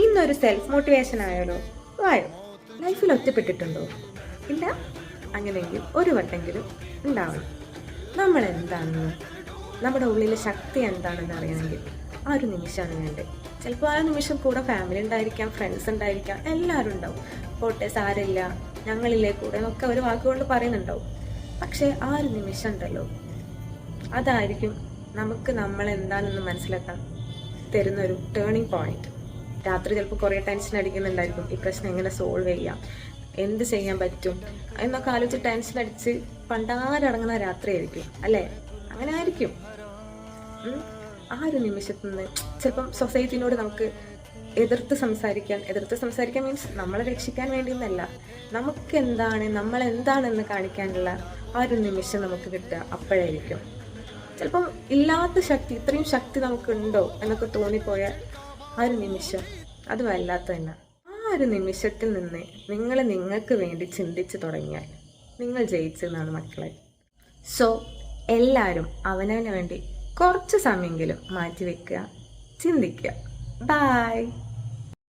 ഇന്നൊരു self motivation ആയാലോ? വായോ. ലൈഫിൽ ഒറ്റപ്പെട്ടിട്ടുണ്ടോ? ഇല്ല? അങ്ങനെയെങ്കിൽ ഒരു വട്ടെങ്കിലും ഉണ്ടാവണം. നമ്മൾ എന്താണെന്ന്, നമ്മുടെ ഉള്ളിലെ ശക്തി എന്താണെന്ന് അറിയണമെങ്കിൽ ആ ഒരു നിമിഷമാണ് വേണ്ടത്. ചിലപ്പോൾ ആ നിമിഷം കൂടെ ഫാമിലി ഉണ്ടായിരിക്കാം, ഫ്രണ്ട്സ് ഉണ്ടായിരിക്കാം, എല്ലാവരും ഉണ്ടാവും. പോട്ടെ സാരമില്ല, ഞങ്ങളില്ലേ കൂടെ എന്നൊക്കെ ഒരു വാക്കുകൊണ്ട് പറയുന്നുണ്ടാവും. പക്ഷേ ആ ഒരു നിമിഷം ഉണ്ടല്ലോ, അതായിരിക്കും നമുക്ക് നമ്മളെന്താണെന്ന് മനസ്സിലാക്കാൻ തരുന്നൊരു ടേണിംഗ് പോയിന്റ്. രാത്രി ചിലപ്പോൾ കുറേ ടെൻഷൻ അടിക്കുന്നുണ്ടായിരിക്കും, ഈ പ്രശ്നം എങ്ങനെ സോൾവ് ചെയ്യാം, എന്ത് ചെയ്യാൻ പറ്റും എന്നൊക്കെ ആലോചിച്ച് ടെൻഷൻ അടിച്ച് പണ്ടാരടങ്ങുന്ന രാത്രിയായിരിക്കും അല്ലേ? അങ്ങനെ ആയിരിക്കും. ആ ഒരു നിമിഷത്തിൽ നിന്ന് ചിലപ്പം സൊസൈറ്റിനോട് നമുക്ക് എതിർത്ത് സംസാരിക്കാൻ മീൻസ് നമ്മളെ രക്ഷിക്കാൻ വേണ്ടിയൊന്നല്ല, നമുക്ക് എന്താണ്, നമ്മൾ എന്താണെന്ന് കാണിക്കാനുള്ള ആ ഒരു നിമിഷം നമുക്ക് കിട്ടുക അപ്പോഴായിരിക്കും. ചിലപ്പം ഇല്ലാത്ത ശക്തി, ഇത്രയും ശക്തി നമുക്കുണ്ടോ എന്നൊക്കെ തോന്നിപ്പോയ ആ ഒരു നിമിഷം അത് വല്ലാത്ത തന്നെ. ആ ഒരു നിമിഷത്തിൽ നിന്ന് നിങ്ങൾ നിങ്ങൾക്ക് വേണ്ടി ചിന്തിച്ച് തുടങ്ങിയാൽ നിങ്ങൾ ജയിച്ചെന്നാണ് മക്കളെ. സോ എല്ലാവരും അവനവന് വേണ്ടി കുറച്ച് സമയമെങ്കിലും മാറ്റിവെക്കുക, ചിന്തിക്കുക. ബൈ.